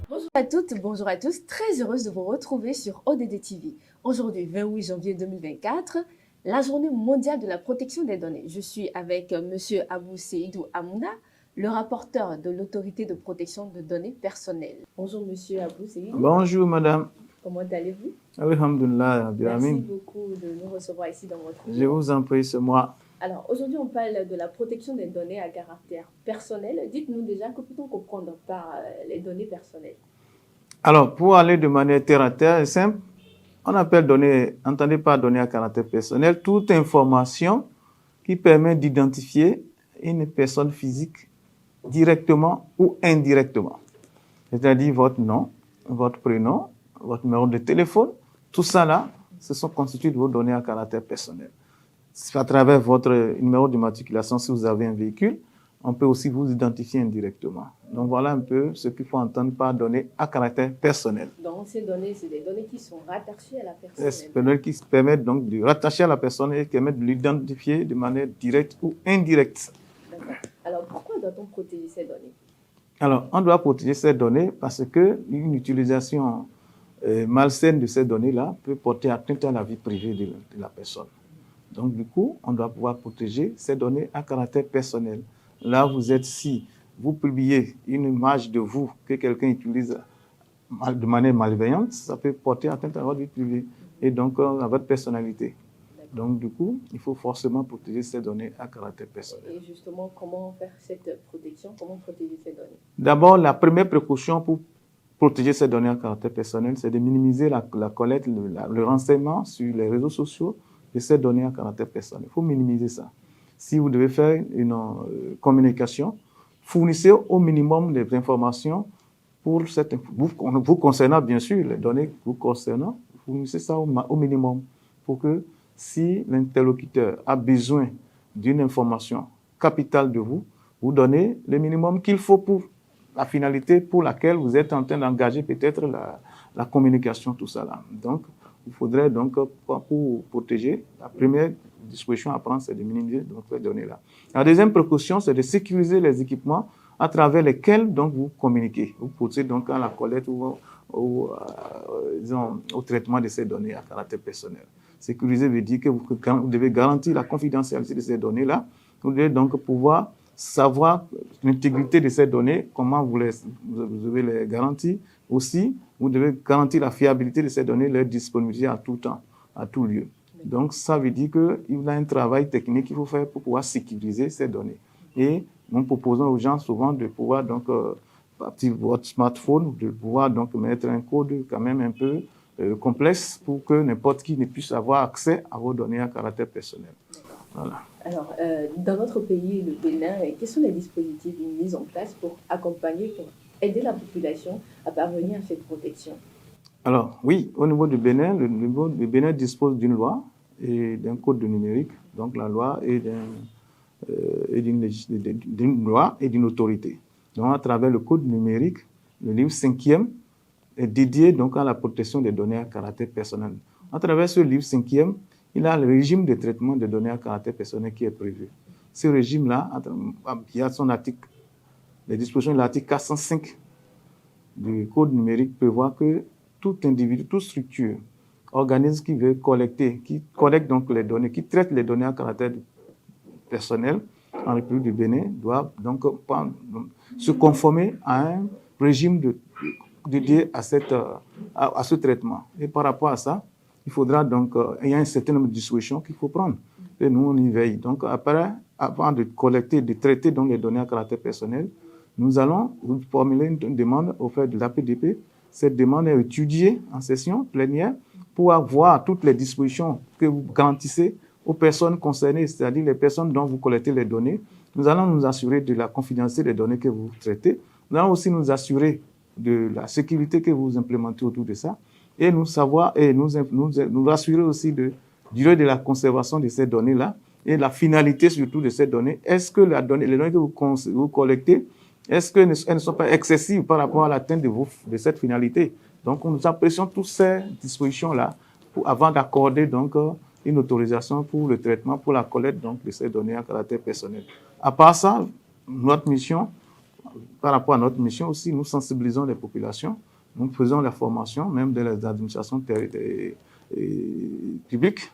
Bonjour à toutes, bonjour à tous. Très heureuse de vous retrouver sur ODD TV. Aujourd'hui, 28 janvier 2024, la journée mondiale de la protection des données. Je suis avec Monsieur Abou Seydou Amouna, le rapporteur de l'autorité de protection de données personnelles. Bonjour Monsieur Abou Seydou. Bonjour madame. Comment allez-vous? Alhamdulillah, Merci beaucoup de nous recevoir ici dans votre Je vous en prie, c'est moi. Alors, aujourd'hui, on parle de la protection des données à caractère personnel. Dites-nous déjà, que peut-on comprendre par les données personnelles? Alors, pour aller de manière terre à terre et simple, on appelle données, entendez par données à caractère personnel, toute information qui permet d'identifier une personne physique directement ou indirectement. C'est-à-dire votre nom, votre prénom, votre numéro de téléphone, tout ça là, ce sont constitués de vos données à caractère personnel. À travers votre numéro d'immatriculation, si vous avez un véhicule, on peut aussi vous identifier indirectement. Donc voilà un peu ce qu'il faut entendre par données à caractère personnel. Donc ces données, c'est des données qui sont rattachées à la personne. Des données qui permettent donc de rattacher à la personne et qui permettent de l'identifier de manière directe ou indirecte. D'accord. Alors pourquoi doit-on protéger ces données? Alors on doit protéger ces données parce qu'une utilisation malsaine de ces données-là peut porter atteinte à la vie privée de la personne. Donc, du coup, on doit pouvoir protéger ces données à caractère personnel. Là, vous êtes, si vous publiez une image de vous que quelqu'un utilise de manière malveillante, ça peut porter atteinte à votre vie privée et donc à votre personnalité. Donc, du coup, il faut forcément protéger ces données à caractère personnel. Et justement, comment faire cette protection? Comment protéger ces données? D'abord, la première précaution pour protéger ces données à caractère personnel, c'est de minimiser la collecte, le renseignement sur les réseaux sociaux de ces données à caractère personnel. Il faut minimiser ça. Si vous devez faire une communication, fournissez au minimum les informations pour vous concernant, bien sûr, les données vous concernant, fournissez ça au minimum pour que si l'interlocuteur a besoin d'une information capitale de vous, vous donnez le minimum qu'il faut pour la finalité pour laquelle vous êtes en train d'engager peut-être la communication, tout ça là. Donc, il faudrait donc, pour protéger, la première disposition à prendre, c'est de minimiser donc, ces données-là. La deuxième précaution, c'est de sécuriser les équipements à travers lesquels donc, vous communiquez. Vous procédez donc à la collecte ou au traitement de ces données à caractère personnel. Sécuriser veut dire que vous devez garantir la confidentialité de ces données-là. Vous devez donc pouvoir savoir l'intégrité de ces données, comment vous devez les garantir. Aussi, vous devez garantir la fiabilité de ces données, leur disponibilité à tout temps, à tout lieu. Donc, ça veut dire qu'il y a un travail technique qu'il faut faire pour pouvoir sécuriser ces données. Et nous proposons aux gens souvent de pouvoir, donc, partir de votre smartphone, de pouvoir donc mettre un code quand même un peu complexe pour que n'importe qui ne puisse avoir accès à vos données à caractère personnel. Voilà. Alors, dans notre pays, le Bénin, quels sont les dispositifs mis en place pour accompagner, pour aider la population à parvenir à cette protection? Alors, oui, au niveau du Bénin, le Bénin dispose d'une loi et d'un code de numérique. Donc, la loi est d'une loi et d'une autorité. Donc, à travers le code numérique, le livre 5e est dédié donc à la protection des données à caractère personnel. À travers ce livre 5e, il y a le régime de traitement des données à caractère personnel qui est prévu. Ce régime-là, il y a son article, les dispositions de l'article 405 du code numérique prévoit que tout individu, toute structure, organisme qui veut collecter, qui collecte donc les données, qui traite les données à caractère personnel en République du Bénin, doit donc se conformer à un régime dédié à ce traitement. Et par rapport à ça, il faudra donc, il y a un certain nombre de dispositions qu'il faut prendre. Et nous, on y veille. Donc, avant de collecter, de traiter donc les données à caractère personnel, nous allons formuler une demande auprès de l'APDP. Cette demande est étudiée en session plénière pour avoir toutes les dispositions que vous garantissez aux personnes concernées, c'est-à-dire les personnes dont vous collectez les données. Nous allons nous assurer de la confidentialité des données que vous traitez. Nous allons aussi nous assurer de la sécurité que vous implémentez autour de ça et nous assurer aussi de durée de la conservation de ces données-là et la finalité surtout de ces données. Est-ce que les données que vous collectez, est-ce qu'elles ne sont pas excessives par rapport à l'atteinte de cette finalité? Donc, nous apprécions toutes ces dispositions-là avant d'accorder donc une autorisation pour le traitement, pour la collecte donc, de ces données à caractère personnel. À part ça, notre mission, par rapport à notre mission aussi, nous sensibilisons les populations, nous faisons la formation, même dans les administrations publiques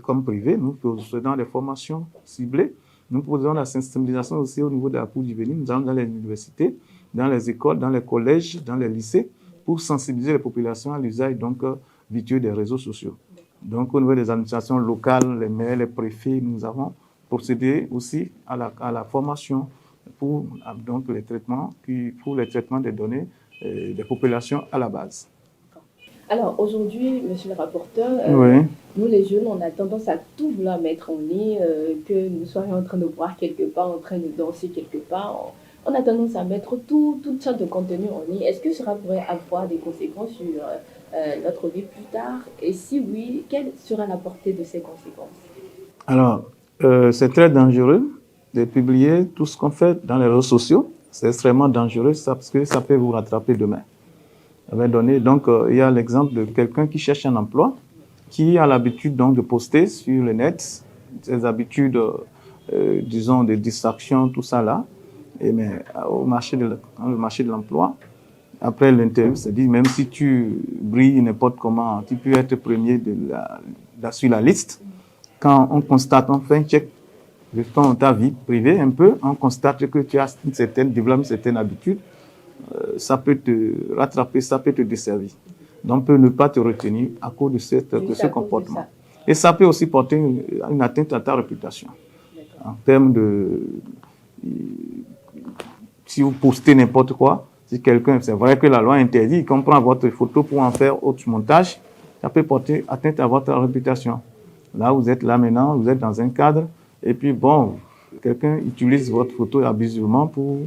comme privées, nous faisons des formations ciblées. Nous faisons la sensibilisation aussi au niveau de la cour juvénile. Nous allons dans les universités, dans les écoles, dans les collèges, dans les lycées, pour sensibiliser les populations à l'usage virtueux des réseaux sociaux. Donc, au niveau des administrations locales, les maires, les préfets, nous avons procédé aussi à la formation pour les traitements des données des populations à la base. Alors aujourd'hui, monsieur le rapporteur, oui. Nous les jeunes, on a tendance à tout vouloir mettre en ligne, que nous soyons en train de boire quelque part, en train de danser quelque part. On a tendance à mettre toutes sortes de contenus en ligne. Est-ce que cela pourrait avoir des conséquences sur notre vie plus tard? Et si oui, quelle sera la portée de ces conséquences? Alors, c'est très dangereux de publier tout ce qu'on fait dans les réseaux sociaux. C'est extrêmement dangereux parce que ça peut vous rattraper demain. Donc, il y a l'exemple de quelqu'un qui cherche un emploi, qui a l'habitude donc de poster sur le net ses habitudes, disons, de distraction, tout ça là. Mais au marché de l'emploi, après l'interview, c'est dit, même si tu brilles n'importe comment, tu peux être premier sur la liste. Quand on constate, on fait un check de ta vie privée un peu, on constate que tu as développé une certaine habitude, ça peut te rattraper, ça peut te desservir. Donc, on peut ne pas te retenir à cause de ce comportement. Et ça peut aussi porter une atteinte à ta réputation. En termes de... Si vous postez n'importe quoi, si quelqu'un, c'est vrai que la loi interdit, qu'on prend votre photo pour en faire autre montage, ça peut porter atteinte à votre réputation. Là, vous êtes là maintenant, vous êtes dans un cadre, et puis bon, quelqu'un utilise votre photo abusivement pour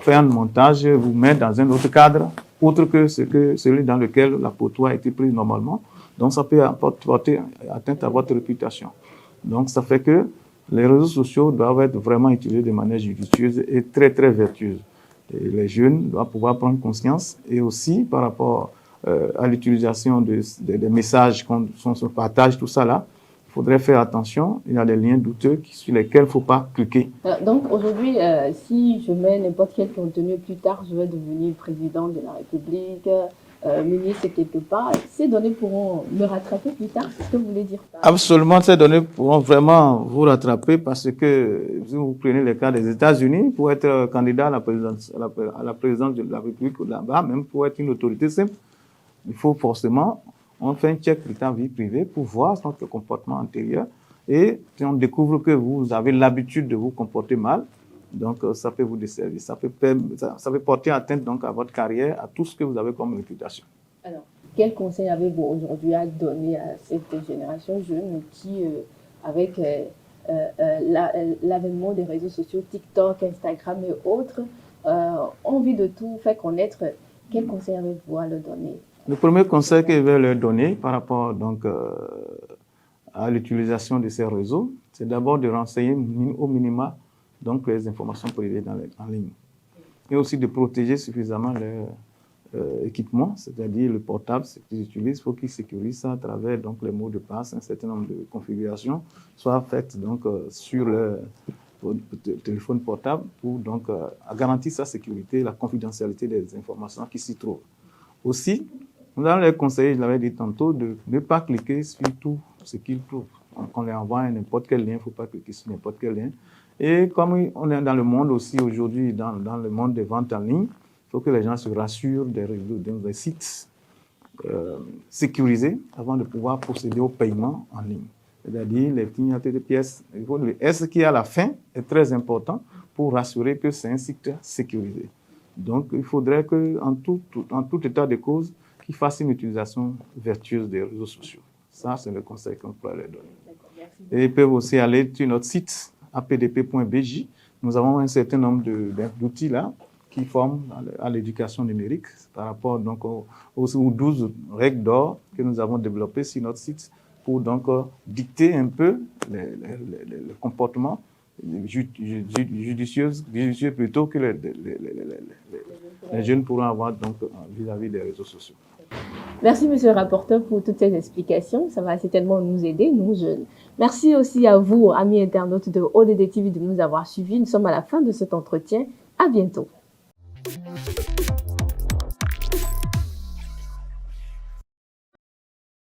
faire un montage, vous mettre dans un autre cadre, autre que celui dans lequel la photo a été prise normalement. Donc, ça peut porter atteinte à votre réputation. Donc, ça fait que les réseaux sociaux doivent être vraiment utilisés de manière judicieuse et très, très vertueuse. Et les jeunes doivent pouvoir prendre conscience et aussi par rapport à l'utilisation des messages qu'on se partage, tout ça là, il faudrait faire attention. Il y a des liens douteux sur lesquels il ne faut pas cliquer. Donc aujourd'hui, si je mets n'importe quel contenu plus tard, je vais devenir président de la République, ministre quelque part, ces données pourront me rattraper plus tard, c'est ce que vous voulez dire? Absolument, ces données pourront vraiment vous rattraper parce que si vous prenez le cas des États-Unis, pour être candidat à la présidence de la République là-bas, même pour être une autorité simple, il faut forcément, on fait un check de ta vie privée pour voir notre comportement antérieur. Et si on découvre que vous avez l'habitude de vous comporter mal, donc ça peut vous desservir. Ça peut porter atteinte donc à votre carrière, à tout ce que vous avez comme réputation. Alors, quel conseil avez-vous aujourd'hui à donner à cette génération jeune qui, avec l'avènement des réseaux sociaux, TikTok, Instagram et autres, ont envie de tout faire connaître? Quel conseil avez-vous à leur donner? Le premier conseil que je vais leur donner par rapport donc, à l'utilisation de ces réseaux, c'est d'abord de renseigner au minima donc, les informations privées en ligne. Et aussi de protéger suffisamment leur équipement, c'est-à-dire le portable qu'ils utilisent, il faut qu'ils sécurisent ça à travers donc, les mots de passe, un certain nombre de configurations, soit faites donc, sur leur téléphone portable pour donc, garantir sa sécurité et la confidentialité des informations qui s'y trouvent. Aussi, nous allons les conseiller, je l'avais dit tantôt, de ne pas cliquer sur tout ce qu'ils trouvent. Donc, on les envoie n'importe quel lien, il ne faut pas cliquer sur n'importe quel lien. Et comme on est dans le monde aussi aujourd'hui, dans le monde des ventes en ligne, il faut que les gens se rassurent des sites sécurisés avant de pouvoir procéder au paiement en ligne. C'est-à-dire les clignotés de pièces. Le S qui est à la fin est très important pour rassurer que c'est un site sécurisé. Donc, il faudrait qu'en tout état de cause, qu'ils fassent une utilisation vertueuse des réseaux sociaux. Ça, c'est le conseil qu'on pourrait leur donner. Et ils peuvent aussi aller sur notre site apdp.bj. Nous avons un certain nombre d'outils là qui forment à l'éducation numérique par rapport donc, aux 12 règles d'or que nous avons développées sur notre site pour donc dicter un peu le comportement judicieux plutôt que les jeunes pourront avoir donc vis-à-vis des réseaux sociaux. Merci, monsieur le rapporteur, pour toutes ces explications. Ça va certainement nous aider, nous jeunes. Merci aussi à vous, amis internautes de ODD TV, de nous avoir suivis. Nous sommes à la fin de cet entretien. À bientôt.